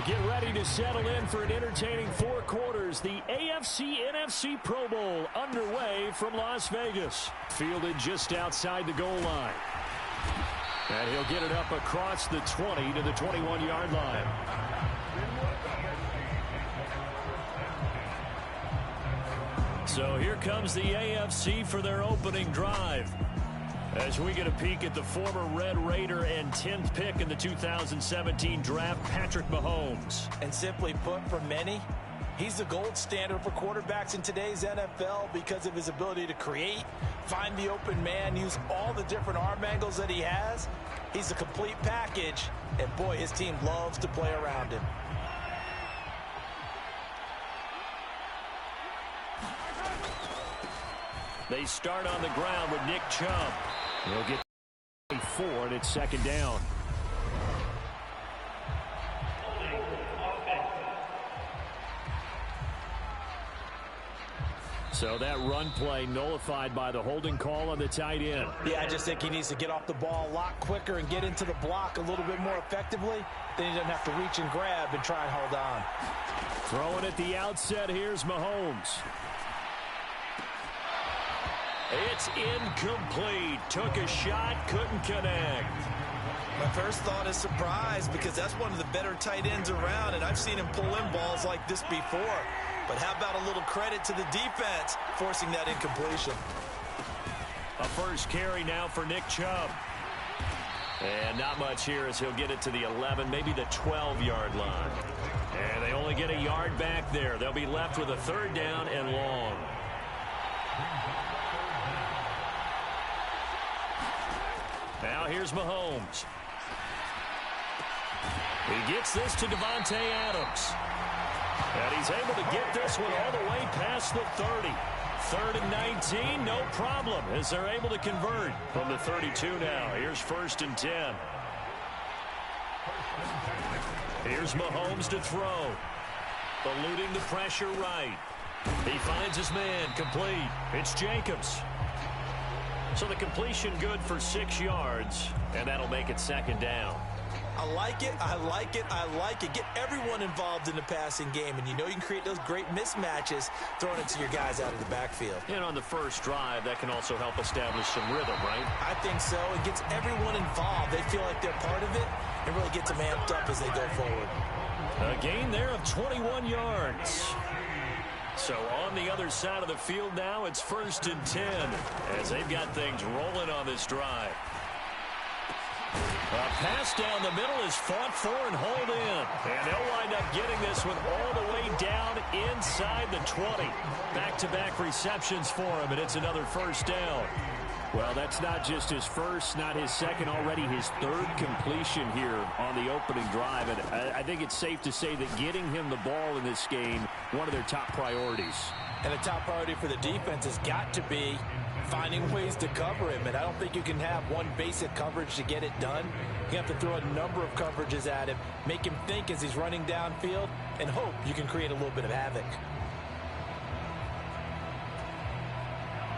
Get ready to settle in for an entertaining 4 quarters. The AFC-NFC Pro Bowl underway from Las Vegas. Fielded just outside the goal line. And he'll get it up across the 20 to the 21-yard line. So here comes the AFC for their opening drive. As we get a peek at the former Red Raider and 10th pick in the 2017 draft, Patrick Mahomes. And simply put, for many, he's the gold standard for quarterbacks in today's NFL because of his ability to create, find the open man, use all the different arm angles that he has. He's a complete package, and boy, his team loves to play around him. They start on the ground with Nick Chubb. He'll get 4, and it's second down. So that run play nullified by the holding call on the tight end. Yeah, I just think he needs to get off the ball a lot quicker and get into the block a little bit more effectively. Then he doesn't have to reach and grab and try and hold on. Throwing at the outset, here's Mahomes. It's incomplete. Took a shot, couldn't connect. My first thought is surprise because that's one of the better tight ends around, and I've seen him pull in balls like this before. But how about a little credit to the defense forcing that incompletion? A first carry now for Nick Chubb. And not much here as he'll get it to the 11, maybe the 12-yard line. And they only get a yard back there. They'll be left with a third down and long. Now here's Mahomes. He gets this to Davante Adams. And he's able to get this one all the way past the 30. 3rd and 19, no problem, as they're able to convert from the 32 now. Here's 1st and 10. Here's Mahomes to throw. Eluding the pressure right. He finds his man, complete. It's Jacobs. So the completion good for 6 yards, and that'll make it second down. I like it, I like it, I like it. Get everyone involved in the passing game, and you know you can create those great mismatches throwing it to your guys out of the backfield. And on the first drive, that can also help establish some rhythm, right? I think so. It gets everyone involved. They feel like they're part of it and really gets them amped up as they go forward. A gain there of 21 yards. So on the other side of the field now, it's 1st and 10 as they've got things rolling on this drive. A pass down the middle is fought for and hauled in. And they'll wind up getting this one all the way down inside the 20. Back-to-back receptions for him, and it's another first down. Well, that's not just his first, not his second, already his 3rd completion here on the opening drive. And I think it's safe to say that getting him the ball in this game, one of their top priorities. And a top priority for the defense has got to be finding ways to cover him. And I don't think you can have one basic coverage to get it done. You have to throw a number of coverages at him, make him think as he's running downfield, and hope you can create a little bit of havoc.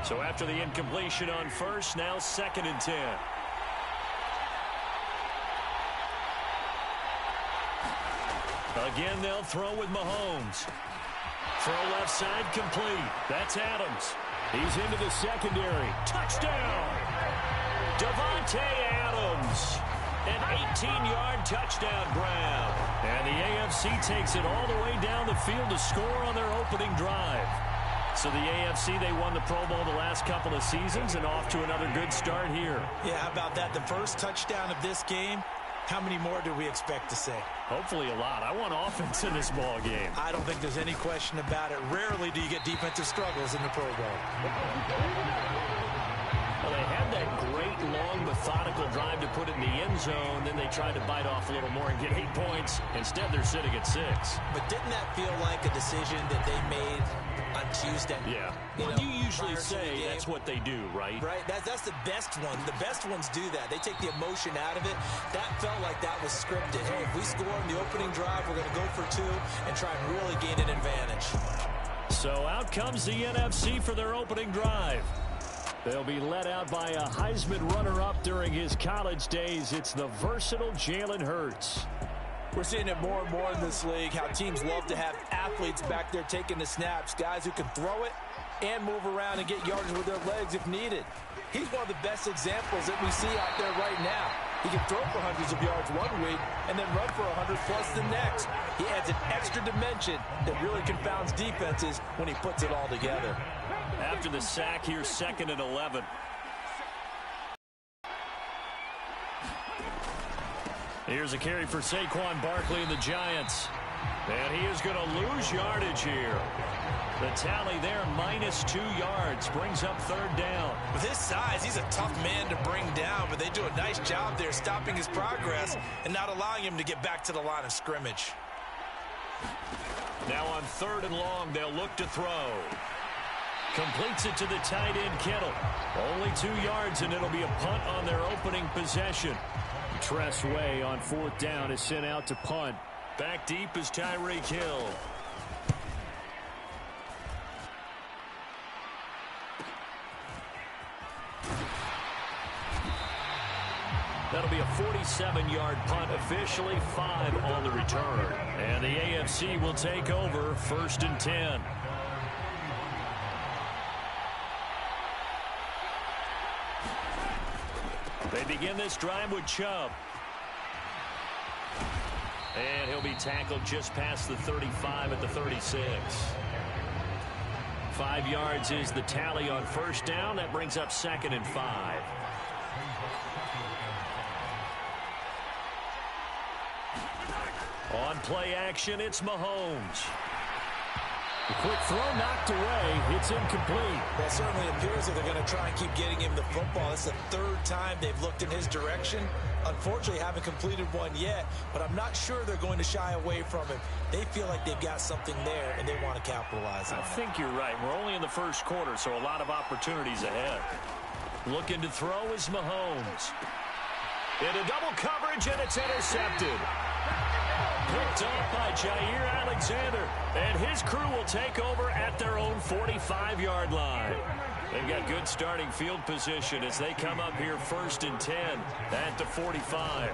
So after the incompletion on first, now 2nd and 10. Again, they'll throw with Mahomes. Throw left side complete. That's Adams. He's into the secondary. Touchdown! Davante Adams. An 18-yard touchdown grab. And the AFC takes it all the way down the field to score on their opening drive. So the AFC, they won the Pro Bowl the last couple of seasons and off to another good start here. Yeah, how about that? The first touchdown of this game. How many more do we expect to see? Hopefully a lot. I want offense in this ball game. I don't think there's any question about it. Rarely do you get defensive struggles in the Pro Bowl. Well, they had that great, long, methodical drive to put it in the end zone. Then they tried to bite off a little more and get 8 points. Instead, they're sitting at 6. But didn't that feel like a decision that they made on Tuesday? Yeah. You usually say that's what they do, right? Right. That's the best one. The best ones do that. They take the emotion out of it. That felt like that was scripted. Hey, if we score in the opening drive, we're going to go for 2 and try and really gain an advantage. So out comes the NFC for their opening drive. They'll be led out by a Heisman runner-up during his college days. It's the versatile Jalen Hurts. We're seeing it more and more in this league, how teams love to have athletes back there taking the snaps, guys who can throw it and move around and get yardage with their legs if needed. He's one of the best examples that we see out there right now. He can throw for hundreds of yards one week and then run for 100 plus the next. He adds an extra dimension that really confounds defenses when he puts it all together. After the sack, here's 2nd and 11. Here's a carry for Saquon Barkley and the Giants. And he is going to lose yardage here. The tally there, -2 yards, brings up 3rd down. With his size, he's a tough man to bring down, but they do a nice job there stopping his progress and not allowing him to get back to the line of scrimmage. Now on 3rd and long, they'll look to throw. Completes it to the tight end, Kittle. Only 2 yards, and it'll be a punt on their opening possession. Tress Way on 4th down is sent out to punt. Back deep is Tyreek Hill. That'll be a 47-yard punt, officially 5 on the return. And the AFC will take over 1st and 10. They begin this drive with Chubb. And he'll be tackled just past the 35 at the 36. 5 yards is the tally on 1st down. That brings up 2nd and 5. On play action, it's Mahomes. The quick throw knocked away. It's incomplete. Well, it certainly appears that they're going to try and keep getting him the football. It's the 3rd time they've looked in his direction. Unfortunately, haven't completed one yet, but I'm not sure they're going to shy away from him. They feel like they've got something there, and they want to capitalize on it. I think you're right. We're only in the 1st quarter, so a lot of opportunities ahead. Looking to throw is Mahomes. Into double coverage, and it's intercepted. Picked off by Jair Alexander, and his crew will take over at their own 45-yard line. They've got good starting field position as they come up here 1st and 10 at the 45.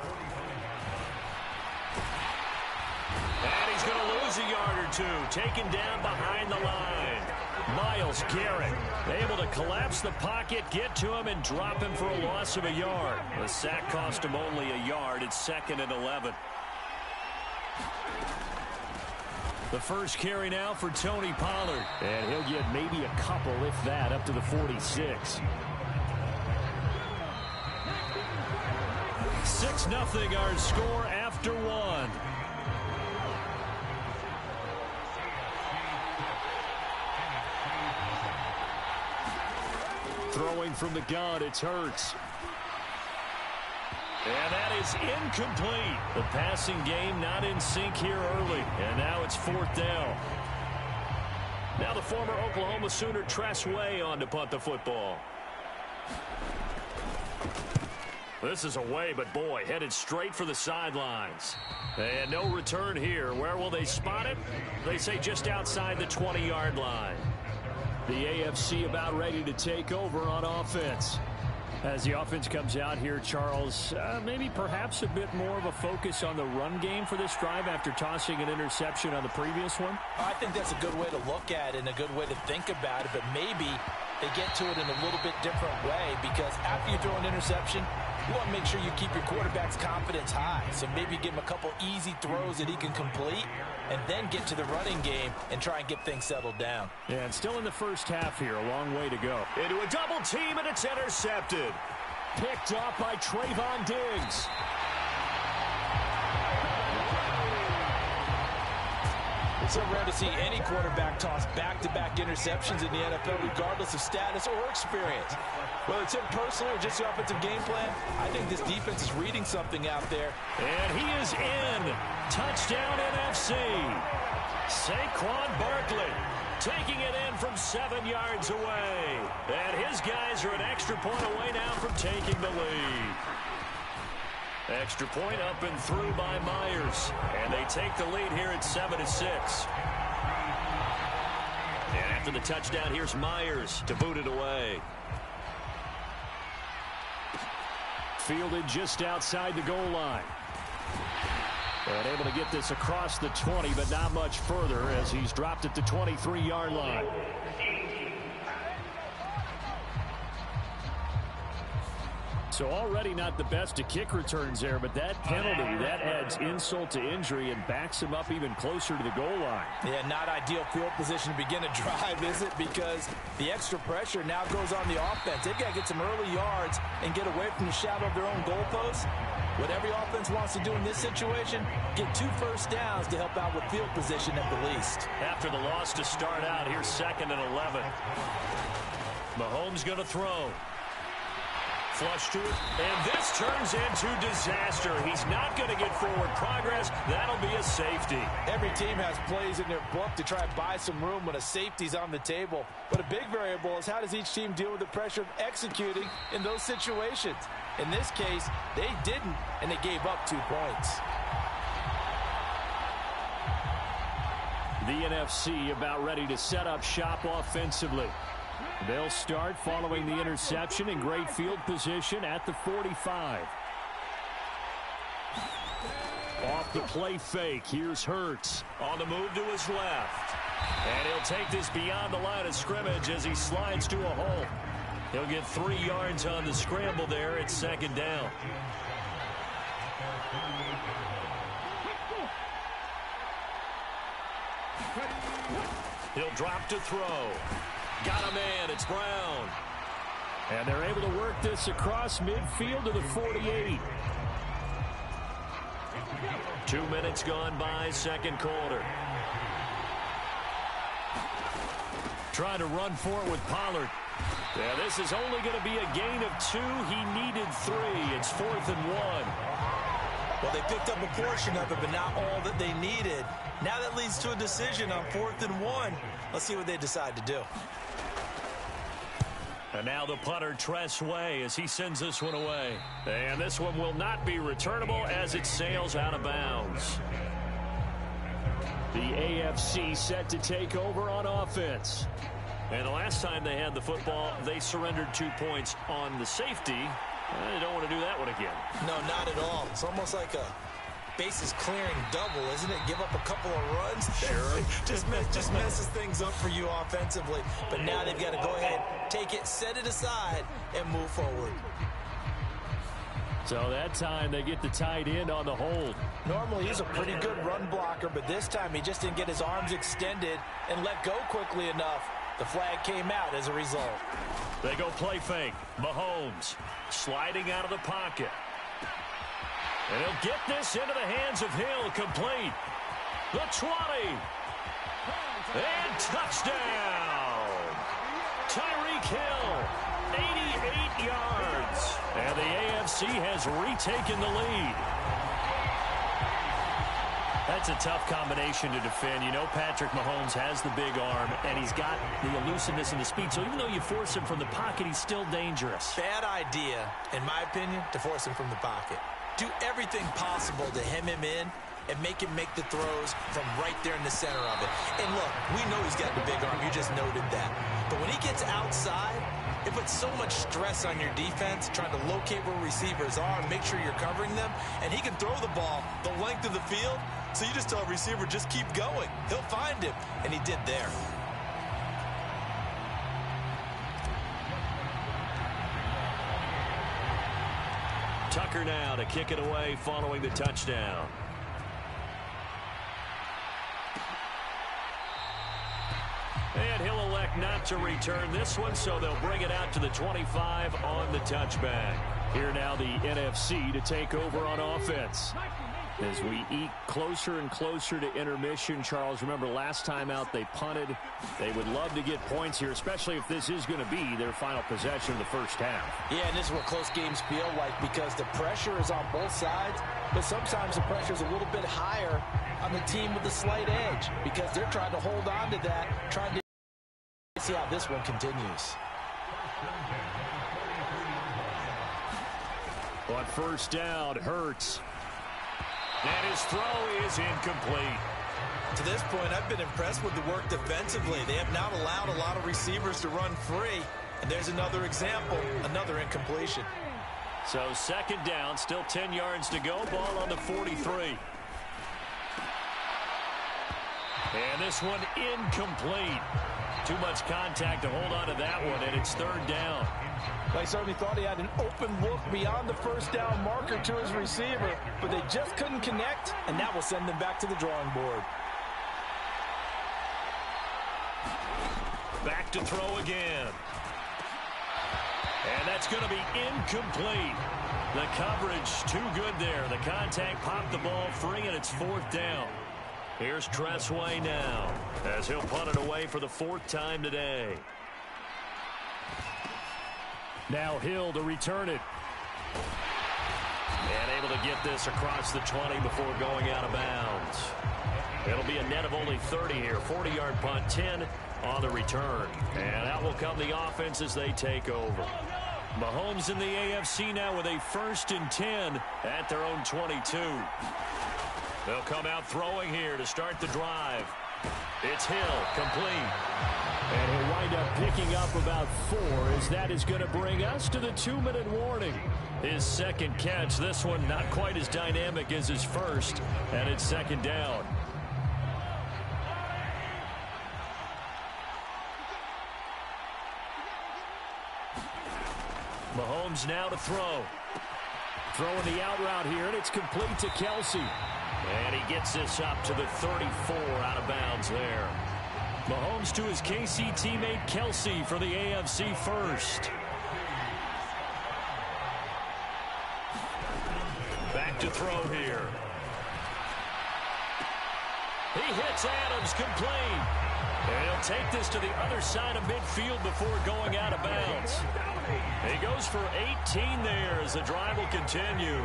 And he's going to lose a yard or 2, taken down behind the line. Myles Garrett able to collapse the pocket, get to him, and drop him for a loss of a yard. The sack cost him only a yard. It's 2nd and 11. The first carry now for Tony Pollard. And he'll get maybe a couple, if that, up to the 46. 6-0 our score after 1. Throwing from the gun, it's Hurts. And that is incomplete. The passing game not in sync here early. And now it's 4th down. Now the former Oklahoma Sooner Tress Way on to punt the football. This is away, but boy, headed straight for the sidelines. And no return here. Where will they spot it? They say just outside the 20-yard line. The AFC about ready to take over on offense. As the offense comes out here, Charles, maybe perhaps a bit more of a focus on the run game for this drive after tossing an interception on the previous one? I think that's a good way to look at it and a good way to think about it, but maybe they get to it in a little bit different way because after you throw an interception, you want to make sure you keep your quarterback's confidence high. So maybe give him a couple easy throws that he can complete and then get to the running game and try and get things settled down. Yeah, and still in the first half here, a long way to go. Into a double team, and it's intercepted. Picked off by Trayvon Diggs. It's so rare to see any quarterback toss back-to-back interceptions in the NFL, regardless of status or experience. Whether it's him personally or just the offensive game plan, I think this defense is reading something out there. And he is in. Touchdown NFC. Saquon Barkley taking it in from 7 yards away. And his guys are an extra point away now from taking the lead. Extra point up and through by Myers. And they take the lead here at 7-6. And after the touchdown, here's Myers to boot it away. Fielded just outside the goal line. And able to get this across the 20, but not much further as he's dropped at the 23-yard line. So already not the best of kick returns there, but that penalty, that adds insult to injury and backs him up even closer to the goal line. Yeah, not ideal field position to begin a drive, is it? Because the extra pressure now goes on the offense. They've got to get some early yards and get away from the shadow of their own goalposts. What every offense wants to do in this situation, get 2 first downs to help out with field position at the least. After the loss to start out, here's 2nd and 11. Mahomes going to throw. Flush to it, and this turns into disaster. He's not going to get forward progress. That'll be a safety. Every team has plays in their book to try and buy some room when a safety's on the table. But a big variable is how does each team deal with the pressure of executing in those situations. In this case, they didn't, and they gave up 2 points. The NFC about ready to set up shop offensively. They'll start following the interception in great field position at the 45. Off the play fake, here's Hurts. On the move to his left. And he'll take this beyond the line of scrimmage as he slides to a hole. He'll get 3 yards on the scramble there at 2nd down. He'll drop to throw. Got a man, it's Brown. And they're able to work this across midfield to the 48. 2 minutes gone by, 2nd quarter. Trying to run for it with Pollard. Yeah, this is only going to be a gain of 2. He needed 3. It's 4th and 1. Well, they picked up a portion of it, but not all that they needed. Now that leads to a decision on 4th and 1. Let's see what they decide to do. And now the punter, Tress Way, as he sends this one away. And this one will not be returnable as it sails out of bounds. The AFC set to take over on offense. And the last time they had the football, they surrendered 2 points on the safety. They don't want to do that one again. No, not at all. It's almost like a bases clearing double, isn't it? Give up a couple of runs. Sure. just messes things up for you offensively. But now they've got to go ahead, take it, set it aside, and move forward. So that time they get the tight end on the hold. Normally he's a pretty good run blocker, but this time he just didn't get his arms extended and let go quickly enough. The flag came out as a result. They go play fake. Mahomes sliding out of the pocket. And he'll get this into the hands of Hill, complete. The 20. And touchdown. Tyreek Hill, 88 yards. And the AFC has retaken the lead. That's a tough combination to defend. You know Patrick Mahomes has the big arm, and he's got the elusiveness and the speed. So even though you force him from the pocket, he's still dangerous. Bad idea, in my opinion, to force him from the pocket. Do everything possible to hem him in and make him make the throws from right there in the center of it. And look, we know he's got the big arm. You just noted that. But when he gets outside, it puts so much stress on your defense trying to locate where receivers are and make sure you're covering them. And he can throw the ball the length of the field. So you just tell a receiver, just keep going. He'll find him. And he did there. Tucker now to kick it away following the touchdown. And he'll elect not to return this one, so they'll bring it out to the 25 on the touchback. Here now the NFC to take over on offense. As we eke closer and closer to intermission, Charles, remember last time out they punted. They would love to get points here, especially if this is going to be their final possession of the first half. Yeah, and this is what close games feel like because the pressure is on both sides, but sometimes the pressure is a little bit higher on the team with the slight edge because they're trying to hold on to that, trying to see how this one continues. On first down, Hurts. And his throw is incomplete. To this point, I've been impressed with the work defensively. They have not allowed a lot of receivers to run free. And there's another example, another incompletion. So second down, still 10 yards to go. Ball on the 43. And this one incomplete. Too much contact to hold on to that one, and it's third down. Well, he certainly thought he had an open look beyond the first down marker to his receiver, but they just couldn't connect, and that will send them back to the drawing board. Back to throw again. And that's going to be incomplete. The coverage too good there. The contact popped the ball free, and it's fourth down. Here's Tressway now as he'll punt it away for the fourth time today. Now Hill to return it. And able to get this across the 20 before going out of bounds. It'll be a net of only 30 here. 40-yard punt, 10 on the return. And out will come the offense as they take over. Mahomes in the AFC now with a 1st and 10 at their own 22. They'll come out throwing here to start the drive. It's Hill, complete. And he'll wind up picking up about 4 as that is going to bring us to the 2-minute warning. His second catch, this one not quite as dynamic as his first, and it's second down. Mahomes now to throw. Throwing the out route here, and it's complete to Kelsey. And he gets this up to the 34 out of bounds there. Mahomes to his KC teammate Kelsey for the AFC first. Back to throw here. He hits Adams, complete. And he'll take this to the other side of midfield before going out of bounds. He goes for 18 there as the drive will continue.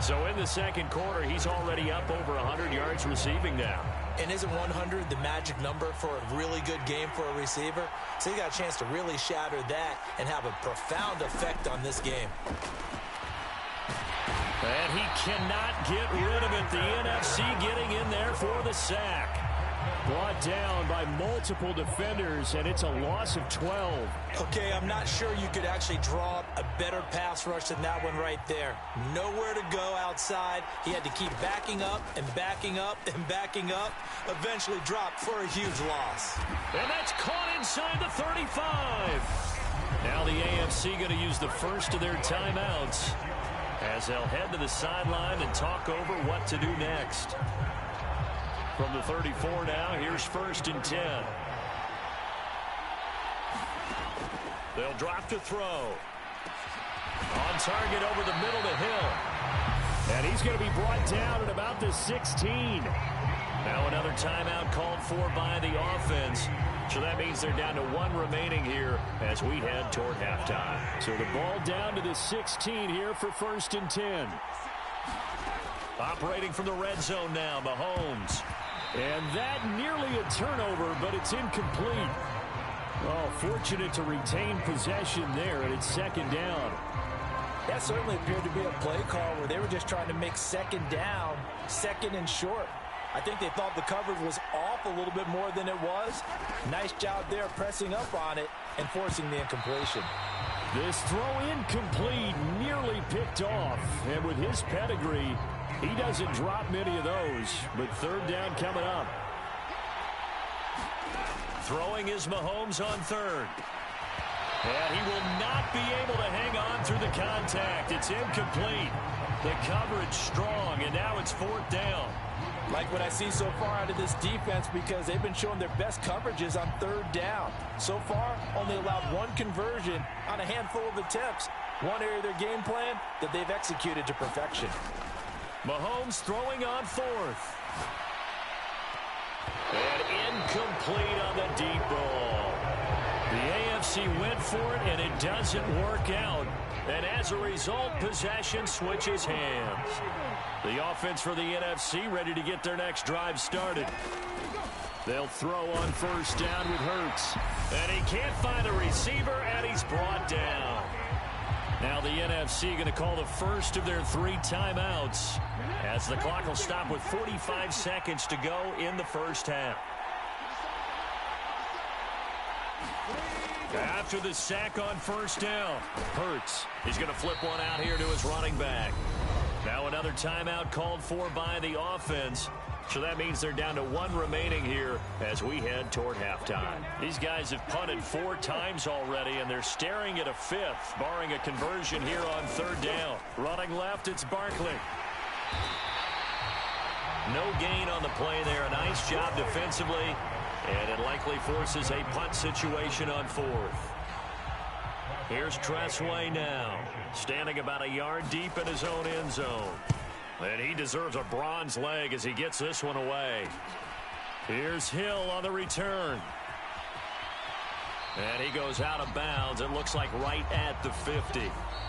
So in the second quarter, he's already up over 100 yards receiving now. And isn't 100 the magic number for a really good game for a receiver? So he got a chance to really shatter that and have a profound effect on this game. And he cannot get rid of it. The NFC getting in there for the sack. Brought down by multiple defenders, and it's a loss of 12. Okay, I'm not sure you could actually draw up a better pass rush than that one right there. Nowhere to go outside. He had to keep backing up and backing up and backing up. Eventually dropped for a huge loss. And that's caught inside the 35. Now the AFC going to use the first of their timeouts as they'll head to the sideline and talk over what to do next. From the 34 now, here's 1st and 10. They'll drop to throw. On target over the middle to Hill. And he's going to be brought down at about the 16. Now another timeout called for by the offense. So that means they're down to 1 remaining here as we head toward halftime. So the ball down to the 16 here for 1st and 10. Operating from the red zone now, Mahomes. And that nearly a turnover, but it's incomplete. Oh, fortunate to retain possession there, and it's second down. That certainly appeared to be a play call where they were just trying to make second down, second and short. I think they thought the coverage was off a little bit more than it was. Nice job there pressing up on it and forcing the incompletion. This throw incomplete, nearly picked off. And with his pedigree, he doesn't drop many of those, but third down coming up. Throwing is Mahomes on third. And he will not be able to hang on through the contact. It's incomplete. The coverage strong, and now it's fourth down. Like what I see so far out of this defense because they've been showing their best coverages on third down. So far, only allowed 1 conversion on a handful of attempts. One area of their game plan that they've executed to perfection. Mahomes throwing on fourth. And incomplete on the deep ball. The AFC went for it, and it doesn't work out. And as a result, possession switches hands. The offense for the NFC ready to get their next drive started. They'll throw on first down with Hurts. And he can't find a receiver, and he's brought down. Now the NFC going to call the first of their 3 timeouts as the clock will stop with 45 seconds to go in the first half. After the sack on first down, Hurts is going to flip one out here to his running back. Now another timeout called for by the offense So that means they're down to 1 remaining here as we head toward halftime. These guys have punted 4 times already, and they're staring at a 5th, barring a conversion here on 3rd down. Running left, it's Barkley. No gain on the play there. A nice job defensively, and it likely forces a punt situation on 4th. Here's Tressway now, standing about a yard deep in his own end zone. And he deserves a bronze leg as he gets this one away. Here's Hill on the return. And he goes out of bounds. It looks like right at the 50.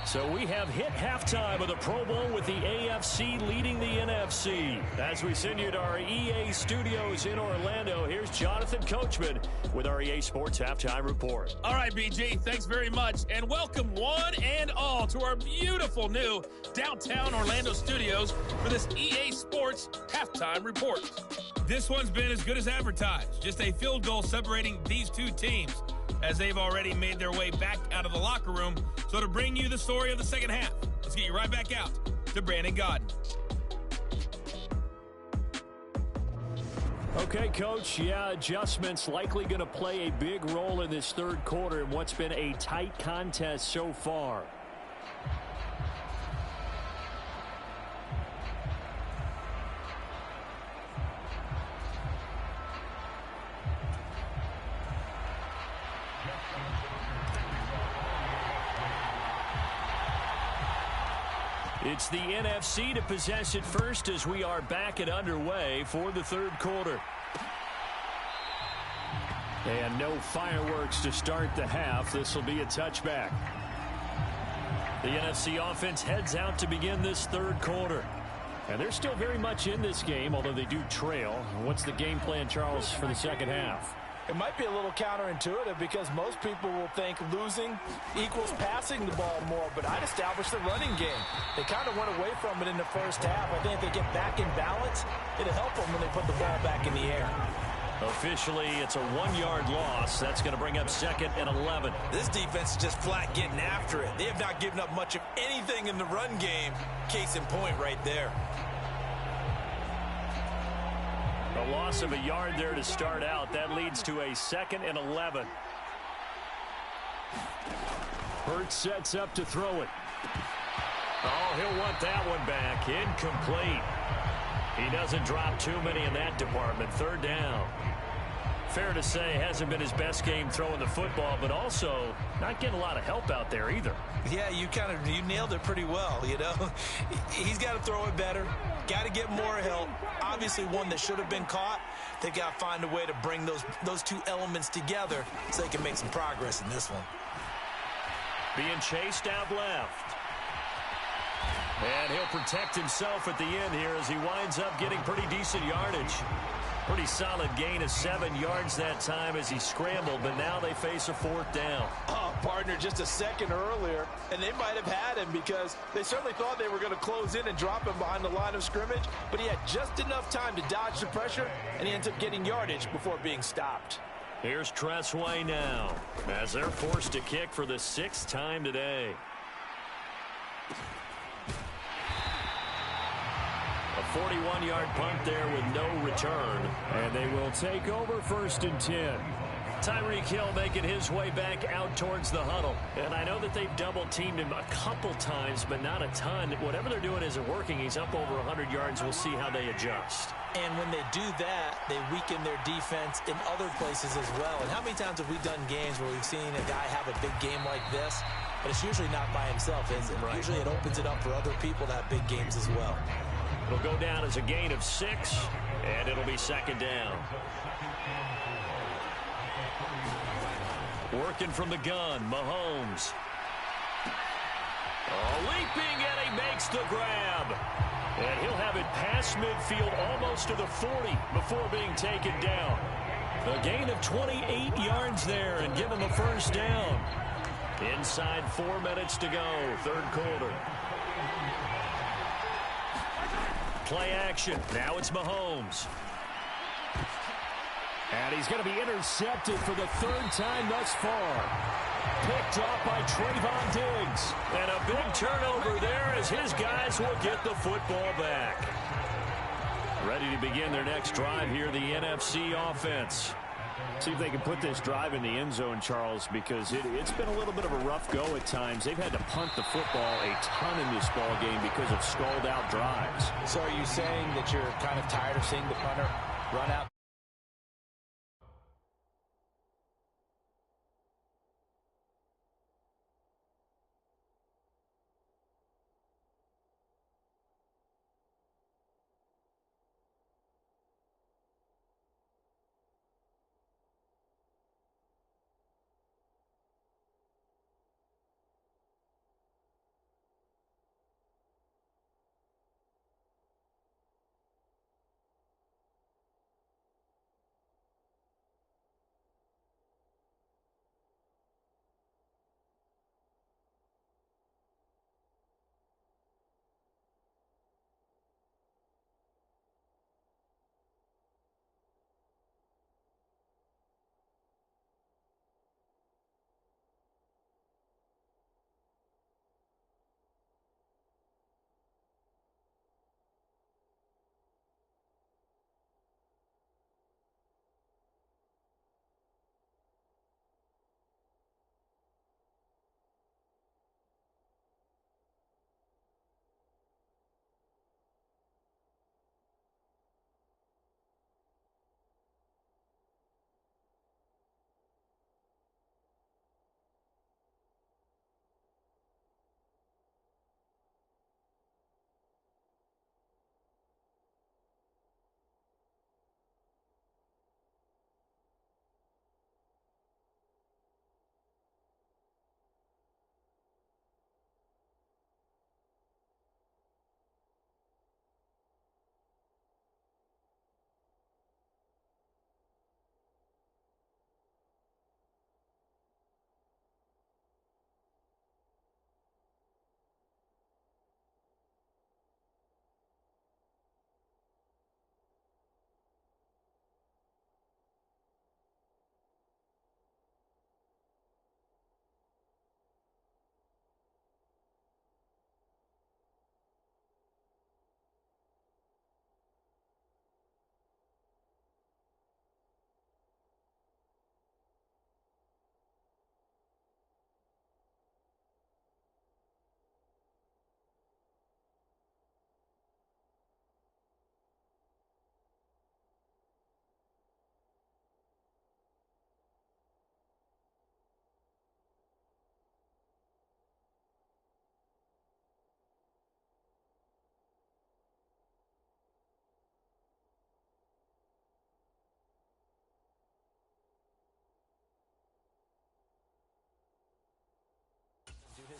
So we have hit halftime of the Pro Bowl with the AFC leading the NFC. As we send you to our EA studios in Orlando, here's Jonathan Coachman with our EA Sports Halftime Report. All right, BG, thanks very much. And welcome one and all to our beautiful new downtown Orlando studios for this EA Sports Halftime Report. This one's been as good as advertised. Just a field goal separating these two teams, as they've already made their way back out of the locker room. So to bring you the story of the second half, let's get you right back out to Brandon Godden. Okay, Coach, adjustments likely going to play a big role in this 3rd quarter in what's been a tight contest so far. It's the NFC to possess it first as we are back and underway for the 3rd quarter. And no fireworks to start the half. This will be a touchback. The NFC offense heads out to begin this 3rd quarter. And they're still very much in this game, although they do trail. What's the game plan, Charles, for the second half? It might be a little counterintuitive because most people will think losing equals passing the ball more, but I'd establish the running game. They kind of went away from it in the first half. I think if they get back in balance, it'll help them when they put the ball back in the air. Officially, it's a 1-yard loss. That's going to bring up 2nd and 11. This defense is just flat getting after it. They have not given up much of anything in the run game. Case in point right there. A loss of a yard there to start out. That leads to a 2nd and 11. Hurts sets up to throw it. Oh, he'll want that one back. Incomplete. He doesn't drop too many in that department. 3rd down. Fair to say, hasn't been his best game throwing the football, but also not getting a lot of help out there either. Yeah, you nailed it pretty well, you know. He's got to throw it better. Got to get more help. Obviously one that should have been caught. They've got to find a way to bring those two elements together so they can make some progress in this one. Being chased out left. And he'll protect himself at the end here as he winds up getting pretty decent yardage. Pretty solid gain of 7 yards that time as he scrambled, but now they face a 4th down. Oh, partner, just a second earlier, and they might have had him because they certainly thought they were going to close in and drop him behind the line of scrimmage, but he had just enough time to dodge the pressure, and he ends up getting yardage before being stopped. Here's Tressway now as they're forced to kick for the 6th time today. A 41-yard punt there with no return. And they will take over 1st and 10. Tyreek Hill making his way back out towards the huddle. And I know that they've double-teamed him a couple times, but not a ton. Whatever they're doing isn't working. He's up over 100 yards. We'll see how they adjust. And when they do that, they weaken their defense in other places as well. And how many times have we done games where we've seen a guy have a big game like this? But it's usually not by himself, is it? Right. Usually it opens it up for other people to have big games as well. It'll go down as a gain of 6, and it'll be 2nd down. Working from the gun, Mahomes. Oh, leaping, and he makes the grab. And he'll have it past midfield almost to the 40 before being taken down. A gain of 28 yards there and give him a 1st down. Inside 4 minutes to go, 3rd quarter. Play action. Now it's Mahomes. And he's going to be intercepted for the 3rd time thus far. Picked off by Trayvon Diggs. And a big turnover there as his guys will get the football back. Ready to begin their next drive here, the NFC offense. See if they can put this drive in the end zone, Charles, because it's been a little bit of a rough go at times. They've had to punt the football a ton in this ball game because of stalled-out drives. So are you saying that you're kind of tired of seeing the punter run out?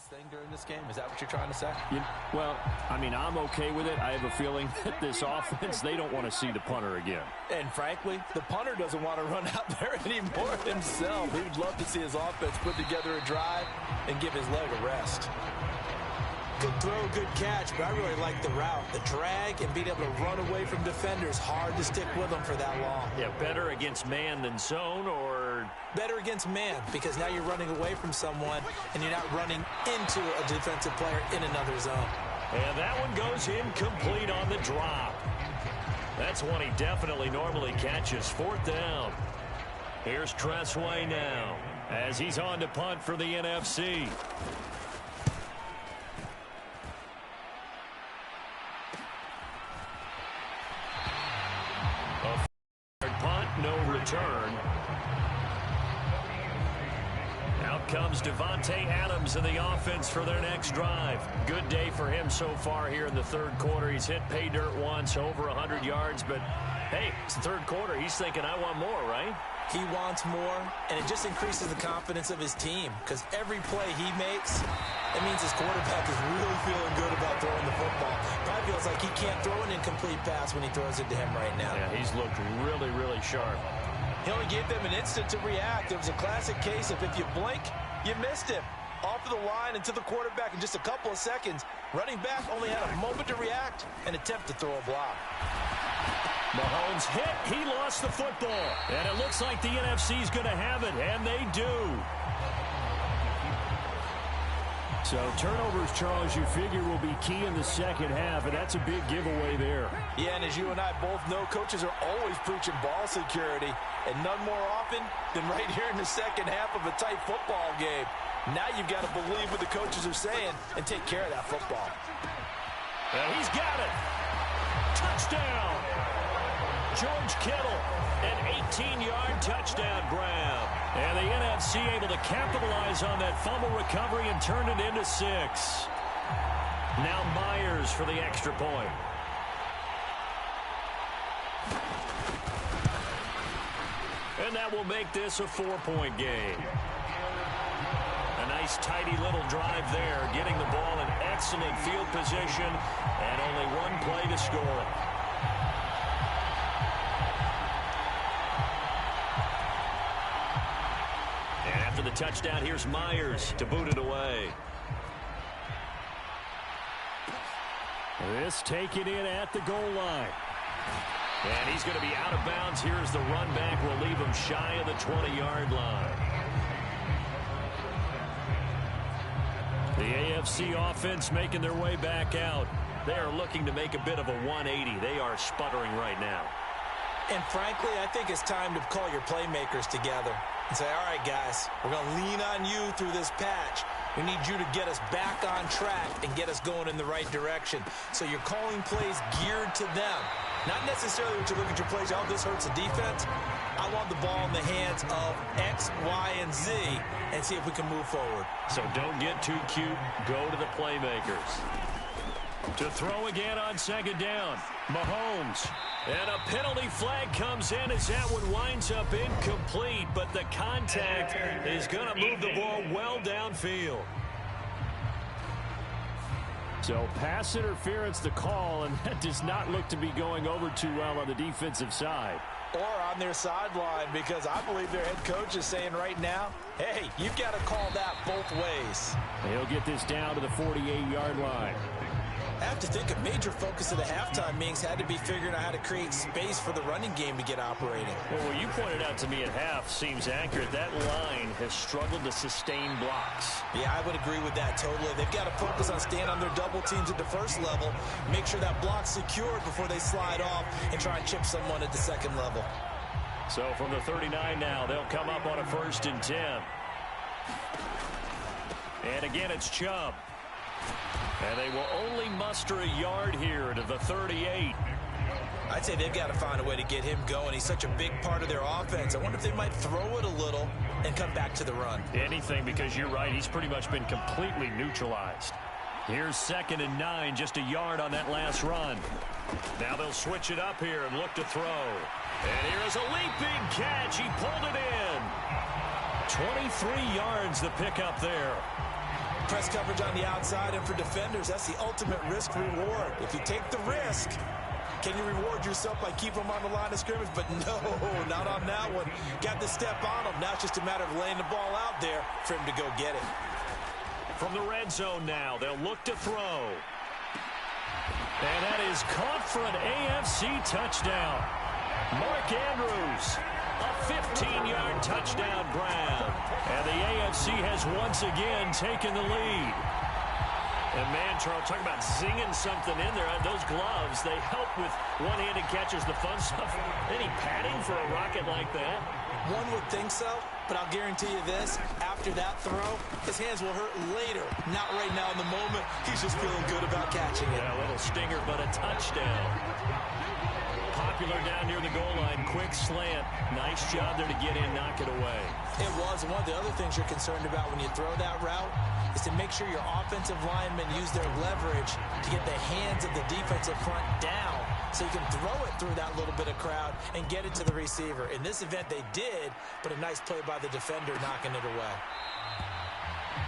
Thing during this game? Is that what you're trying to say? Well, I mean, I'm okay with it. I have a feeling that this offense, they don't want to see the punter again. And frankly, the punter doesn't want to run out there anymore himself. He would love to see his offense put together a drive and give his leg a rest. Good throw, good catch, but I really like the route. The drag and being able to run away from defenders, hard to stick with them for that long. Yeah, better against man than zone, or better against man, because now you're running away from someone and you're not running into a defensive player in another zone. And that one goes incomplete on the drop. That's one he definitely normally catches. Fourth down. Here's Tressway now as he's on to punt for the NFC. Punt, no return. Out comes Davante Adams in the offense for their next drive. Good day for him so far here in the third quarter. He's hit pay dirt once, over 100 yards, but hey, it's the third quarter. He's thinking, I want more, right? He wants more, and it just increases the confidence of his team, because every play he makes, it means his quarterback is really feeling good about throwing the football. Probably feels like he can't throw an incomplete pass when he throws it to him right now. Yeah, he's looked really, really sharp. He only gave them an instant to react. It was a classic case of if you blink, you missed him. Off of the line and to the quarterback in just a couple of seconds. Running back only had a moment to react and attempt to throw a block. Mahomes hit. He lost the football. And it looks like the NFC's going to have it, and they do. So turnovers, Charles, you figure will be key in the second half, and that's a big giveaway there. Yeah, and as you and I both know, coaches are always preaching ball security, and none more often than right here in the second half of a tight football game. Now you've got to believe what the coaches are saying and take care of that football. And he's got it. Touchdown. George Kittle, an 18-yard touchdown grab. And the NFC able to capitalize on that fumble recovery and turn it into 6. Now Myers for the extra point. And that will make this a 4-point game. A nice tidy little drive there, getting the ball in excellent field position, and only one play to score. And after the touchdown, here's Myers to boot it away. This taken in at the goal line. And he's going to be out of bounds. Here's the run back. Will leave him shy of the 20-yard line. The AFC offense making their way back out. They are looking to make a bit of a 180. They are sputtering right now. And frankly, I think it's time to call your playmakers together and say, all right, guys, we're going to lean on you through this patch. We need you to get us back on track and get us going in the right direction. So you're calling plays geared to them. Not necessarily when you look at your plays, oh, this hurts the defense. I want the ball in the hands of X, Y, and Z and see if we can move forward. So don't get too cute. Go to the playmakers. To throw again on second down. Mahomes. And a penalty flag comes in as that one winds up incomplete, but the contact is going to move the ball well downfield. So pass interference the call, and that does not look to be going over too well on the defensive side. Or on their sideline, because I believe their head coach is saying right now, hey, you've got to call that both ways. He'll get this down to the 48-yard line. I have to think a major focus of the halftime meetings had to be figuring out how to create space for the running game to get operating. Well, what you pointed out to me at half seems accurate. That line has struggled to sustain blocks. Yeah, I would agree with that totally. They've got to focus on staying on their double teams at the first level, make sure that block's secured before they slide off and try and chip someone at the second level. So from the 39 now, they'll come up on a 1st and 10. And again, it's Chubb. And they will only muster a yard here to the 38. I'd say they've got to find a way to get him going. He's such a big part of their offense. I wonder if they might throw it a little and come back to the run. Anything, because you're right. He's pretty much been completely neutralized. Here's 2nd and 9, just a yard on that last run. Now they'll switch it up here and look to throw. And here is a leaping catch. He pulled it in. 23 yards the pickup there. Press coverage on the outside, and for defenders, that's the ultimate risk-reward. If you take the risk, can you reward yourself by keeping them on the line of scrimmage? But no, not on that one. Got the step on him. Now it's just a matter of laying the ball out there for him to go get it. From the red zone now, they'll look to throw. And that is caught for an AFC touchdown. Mark Andrews. A 15-yard touchdown grab. And the AFC has once again taken the lead. And man, Charles, talk about zinging something in there. Those gloves, they help with one-handed catches, the fun stuff. Any padding for a rocket like that? One would think so, but I'll guarantee you this. After that throw, his hands will hurt later. Not right now in the moment. He's just feeling good about catching it. Yeah, a little stinger, but a touchdown. Popular down near the goal line. Quick slant. Nice job there to get in, knock it away. It was. And one of the other things you're concerned about when you throw that route is to make sure your offensive linemen use their leverage to get the hands of the defensive front down so you can throw it through that little bit of crowd and get it to the receiver. In this event, they did, but a nice play by the defender knocking it away.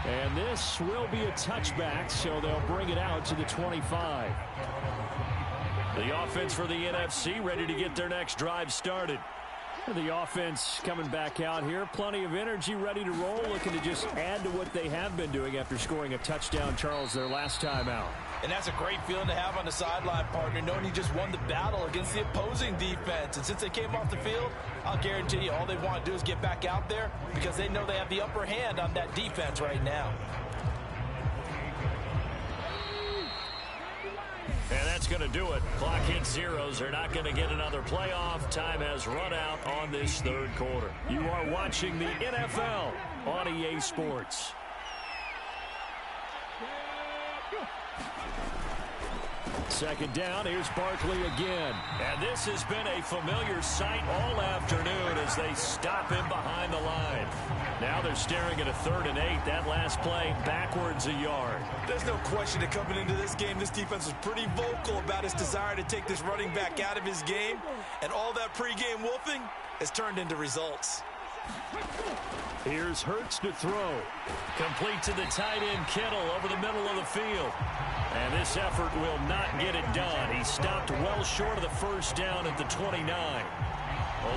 And this will be a touchback, so they'll bring it out to the 25. The offense for the NFC ready to get their next drive started. The offense coming back out here. Plenty of energy, ready to roll, looking to just add to what they have been doing after scoring a touchdown, Charles, their last time out. And that's a great feeling to have on the sideline, partner, knowing you just won the battle against the opposing defense. And since they came off the field, I'll guarantee you all they want to do is get back out there because they know they have the upper hand on that defense right now. that's going to do it. Clock hits zeros. They're not going to get another playoff. Time has run out on this third quarter. You are watching the NFL on EA Sports. Second down, here's Barkley again. And this has been a familiar sight all afternoon as they stop him behind the line. Now they're staring at a 3rd and 8. That last play backwards a yard. There's no question that coming into this game, this defense was pretty vocal about its desire to take this running back out of his game. And all that pregame wolfing has turned into results. Here's Hurts to throw. Complete to the tight end Kittle over the middle of the field. And this effort will not get it done. He stopped well short of the first down at the 29.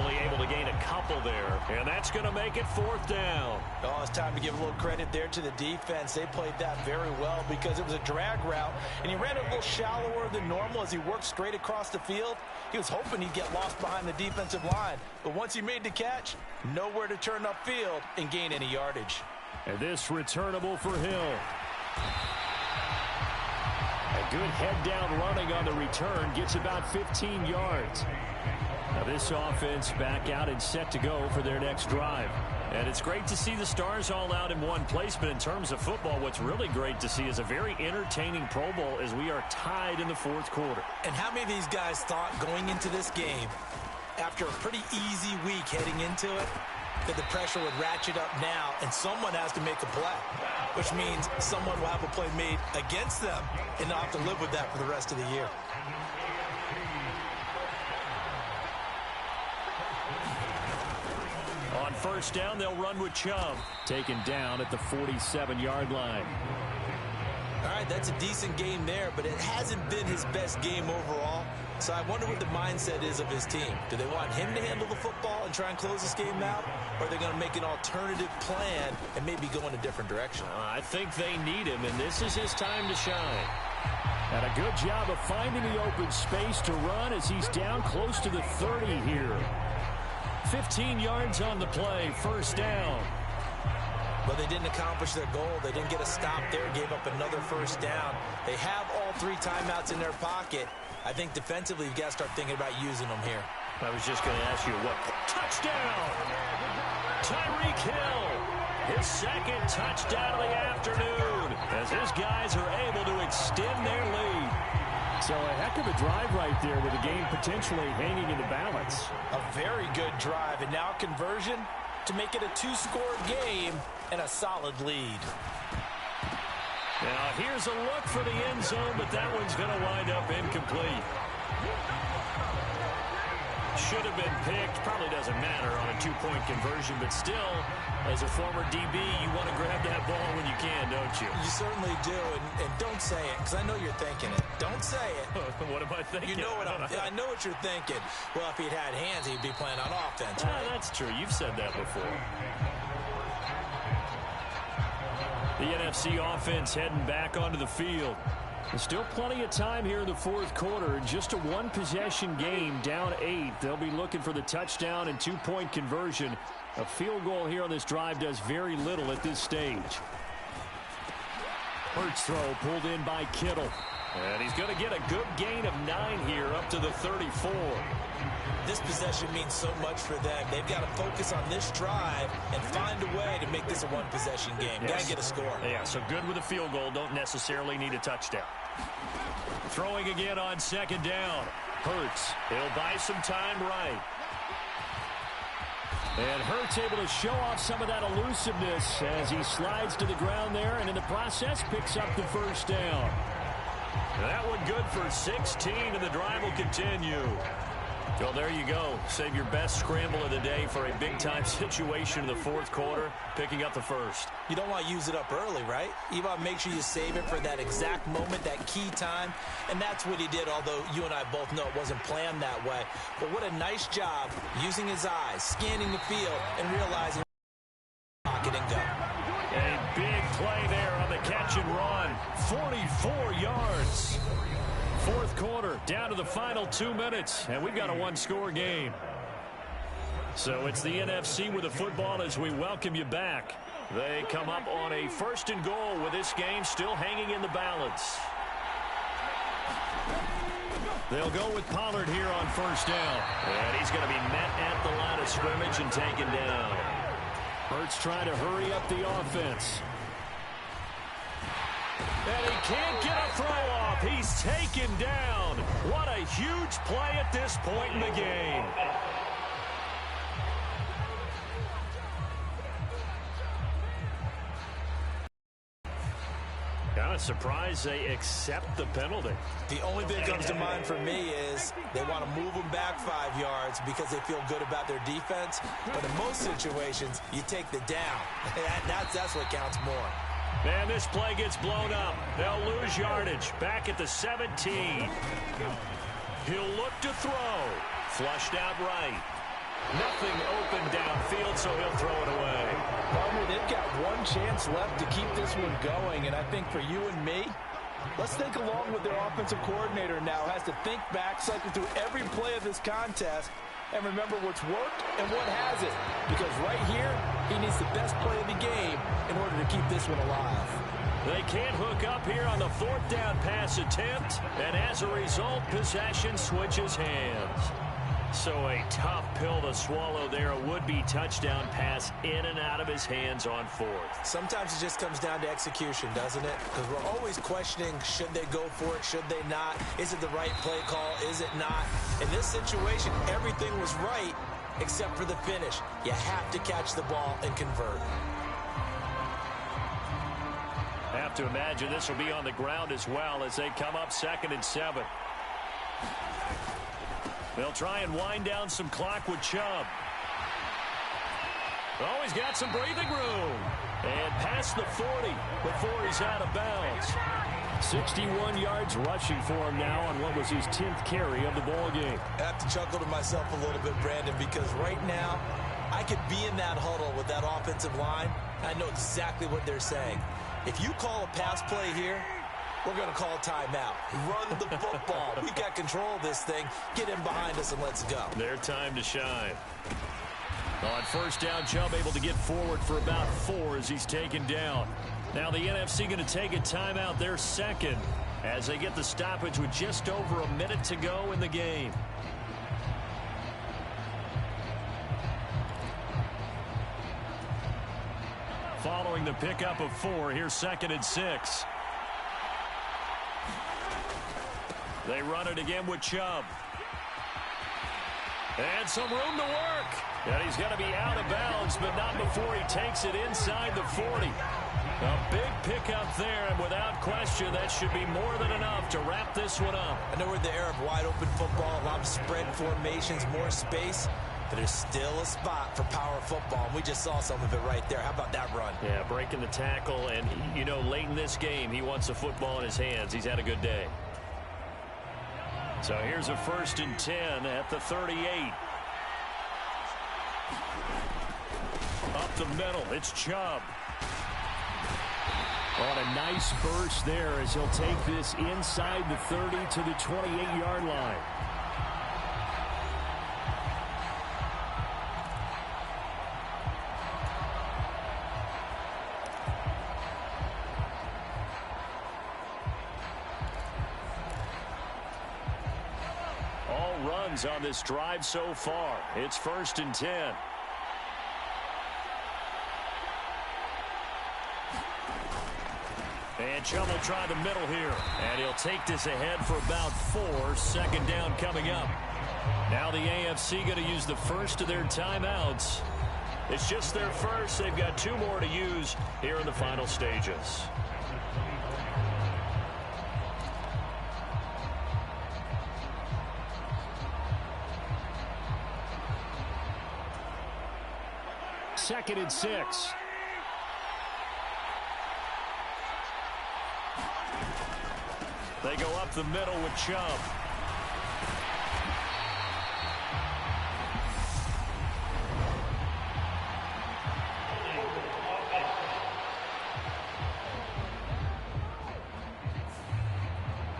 Only able to gain a couple there. And that's going to make it 4th down. Oh, it's time to give a little credit there to the defense. They played that very well because it was a drag route. And he ran it a little shallower than normal as he worked straight across the field. He was hoping he'd get lost behind the defensive line. But once he made the catch, nowhere to turn upfield and gain any yardage. And this returnable for Hill. A good head-down running on the return. Gets about 15 yards. Now this offense back out and set to go for their next drive. And it's great to see the stars all out in one place, but in terms of football, what's really great to see is a very entertaining Pro Bowl as we are tied in the 4th quarter. And how many of these guys thought going into this game, after a pretty easy week heading into it, that the pressure would ratchet up now and someone has to make a play, which means someone will have a play made against them and not have to live with that for the rest of the year. On first down, they'll run with Chubb. Taken down at the 47-yard line. All right, that's a decent game there, but it hasn't been his best game overall. So I wonder what the mindset is of his team. Do they want him to handle the football and try and close this game out? Or are they going to make an alternative plan and maybe go in a different direction? I think they need him, and this is his time to shine. And a good job of finding the open space to run as he's down close to the 30 here. 15 yards on the play, first down. But they didn't accomplish their goal. They didn't get a stop there, gave up another first down. They have all 3 timeouts in their pocket. I think defensively, you've got to start thinking about using them here. I was just going to ask you what. Touchdown! Tyreek Hill, his 2nd touchdown of the afternoon, as his guys are able to extend their lead. So a heck of a drive right there with the game potentially hanging in the balance. A very good drive, and now conversion to make it a 2-score game and a solid lead. Now here's a look for the end zone, but that one's going to wind up incomplete. Should have been picked. Probably doesn't matter on a 2-point conversion, but still, as a former DB, you want to grab that ball when you can, don't you? You certainly do, and don't say it, because I know you're thinking it. Don't say it. What am I thinking? You know what I know what you're thinking. Well, if he'd had hands, he'd be playing on offense, right? That's true. You've said that before. The NFC offense heading back onto the field. There's still plenty of time here in the 4th quarter. Just a 1-possession game, down 8. They'll be looking for the touchdown and 2-point conversion. A field goal here on this drive does very little at this stage. Hurts throw pulled in by Kittle. And he's going to get a good gain of 9 here up to the 34. This possession means so much for them. They've got to focus on this drive and find a way to make this a 1-possession game. Yes. Got to get a score. Yeah, so good with a field goal. Don't necessarily need a touchdown. Throwing again on 2nd down. Hurts. He'll buy some time right. And Hurts able to show off some of that elusiveness as he slides to the ground there, and in the process picks up the first down. That one good for 16, and the drive will continue. Well, there you go. Save your best scramble of the day for a big-time situation in the 4th quarter, picking up the first. You don't want to use it up early, right? You want to make sure you save it for that exact moment, that key time, and that's what he did, although you and I both know it wasn't planned that way. But what a nice job using his eyes, scanning the field, and realizing pocket and go. A big play there on the catch and run. 44 yards. 4th quarter, down to the final 2 minutes, and we've got a 1-score game. So it's the NFC with the football as we welcome you back. They come up on a 1st and goal with this game still hanging in the balance. They'll go with Pollard here on first down. And he's going to be met at the line of scrimmage and taken down. Hurts trying to hurry up the offense. And he can't get a throw off. He's taken down. What a huge play at this point in the game. Kind of surprised they accept the penalty. The only thing that comes to mind for me is they want to move them back 5 yards because they feel good about their defense. But in most situations, you take the down. That's what counts more. And this play gets blown up. They'll lose yardage. Back at the 17. He'll look to throw. Flushed out right. Nothing open downfield, so he'll throw it away. Palmer, they've got one chance left to keep this one going, and I think for you and me, let's think along with their offensive coordinator now. Has to think back, cycle through every play of this contest, and remember what's worked and what hasn't. Because right here, he needs the best play of the game in order to keep this one alive. They can't hook up here on the fourth down pass attempt, and as a result, possession switches hands. So a tough pill to swallow there. A would-be touchdown pass in and out of his hands on fourth. Sometimes it just comes down to execution, doesn't it? Because we're always questioning, should they go for it, should they not? Is it the right play call, is it not? In this situation, everything was right except for the finish. You have to catch the ball and convert. I have to imagine this will be on the ground as well as they come up 2nd and 7. They'll try and wind down some clock with Chubb. Oh, he's got some breathing room. And past the 40 before he's out of bounds. 61 yards rushing for him now on what was his 10th carry of the ball game. I have to chuckle to myself a little bit, Brandon, because right now I could be in that huddle with that offensive line. I know exactly what they're saying. If you call a pass play here, we're going to call a timeout. Run the football. We've got control of this thing. Get in behind us and let's go. Their time to shine. On first down, Chubb able to get forward for about 4 as he's taken down. Now the NFC going to take a timeout, their second, as they get the stoppage with just over a minute to go in the game. Following the pickup of 4, here's 2nd and 6. They run it again with Chubb. And some room to work. And he's going to be out of bounds, but not before he takes it inside the 40. A big pickup there, and without question, that should be more than enough to wrap this one up. I know we're in the era of wide-open football, a lot of spread formations, more space, but there's still a spot for power football, and we just saw some of it right there. How about that run? Yeah, breaking the tackle, and, you know, late in this game, he wants the football in his hands. He's had a good day. So here's a 1st and 10 at the 38. Up the middle, it's Chubb. On a nice burst there as he'll take this inside the 30 to the 28-yard line. Runs on this drive so far. It's 1st and 10. And Chubb will try the middle here. And he'll take this ahead for about 4. 2nd down coming up. Now the AFC going to use the first of their timeouts. It's just their first. They've got 2 more to use here in the final stages. Second and 6. They go up the middle with Chubb.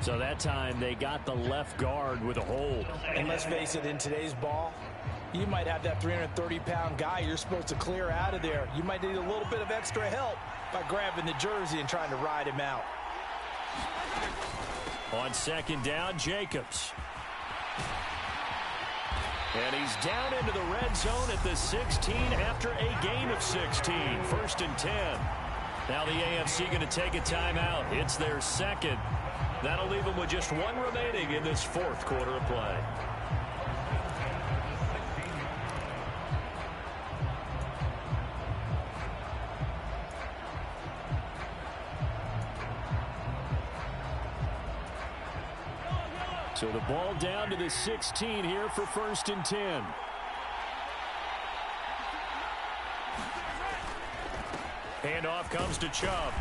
So that time they got the left guard with a hold. And let's face it, in today's ball, you might have that 330-pound guy you're supposed to clear out of there. You might need a little bit of extra help by grabbing the jersey and trying to ride him out. On 2nd down, Jacobs. And he's down into the red zone at the 16 after a gain of 16. 1st and 10. Now the AFC going to take a timeout. It's their second. That'll leave them with just one remaining in this 4th quarter of play. So the ball down to the 16 here for 1st and 10. Handoff comes to Chubb.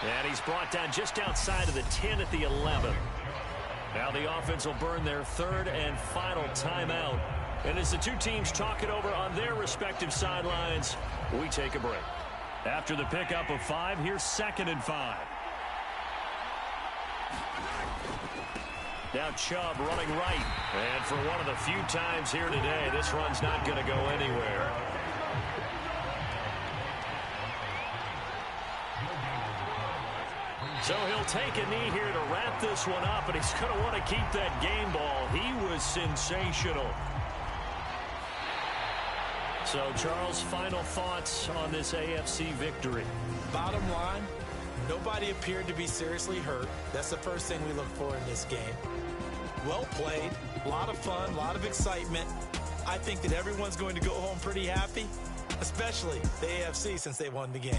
And he's brought down just outside of the 10 at the 11. Now the offense will burn their 3rd and final timeout. And as the two teams talk it over on their respective sidelines, we take a break. After the pickup of 5, here's 2nd and 5. Now Chubb running right. And for one of the few times here today, this run's not going to go anywhere. So he'll take a knee here to wrap this one up, and he's going to want to keep that game ball. He was sensational. So, Charles, final thoughts on this AFC victory? Bottom line, nobody appeared to be seriously hurt. That's the first thing we look for in this game. Well played, a lot of fun, a lot of excitement. I think that everyone's going to go home pretty happy, especially the AFC since they won the game.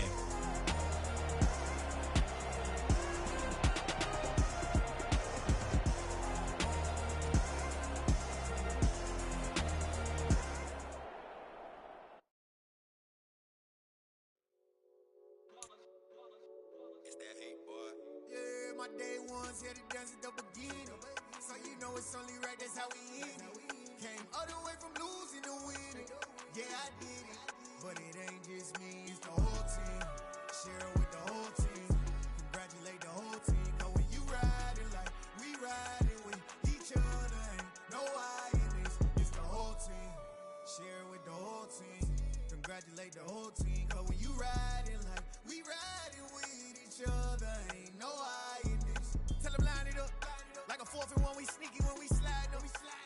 My day ones here to dance at the beginning. So you know it's only right, that's how we end it. Came all the way from losing to winning. Yeah, I did it. But it ain't just me, it's the whole team. Share it with the whole team. Congratulate the whole team. Cause when you riding like we riding with each other, ain't no I in this. It's the whole team. Share it with the whole team. Congratulate the whole team. Cause when you riding like we riding with each other, ain't no I in this. Tell them line it up. Like a 4th and 1, we sneaky when we slide up.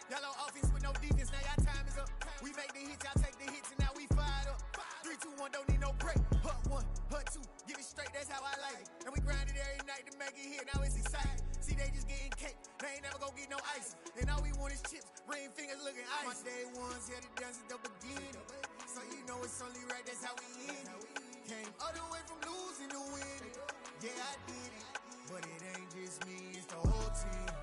Y'all on offense with no defense, now y'all time is up. We make the hits, y'all take the hits, and now we fired up. 3, 2, 1, don't need no break. Hut 1, hut 2, get it straight, that's how I like it. And we grind it every night to make it hit, now it's exciting. See, they just getting cake, they ain't never gonna get no ice. And all we want is chips, ring fingers looking ice. My day ones here to dance at the beginning. So you know it's only right, that's how we end it. Came all the way from losing to winning. Yeah, I did it. But it ain't just me, it's the whole team.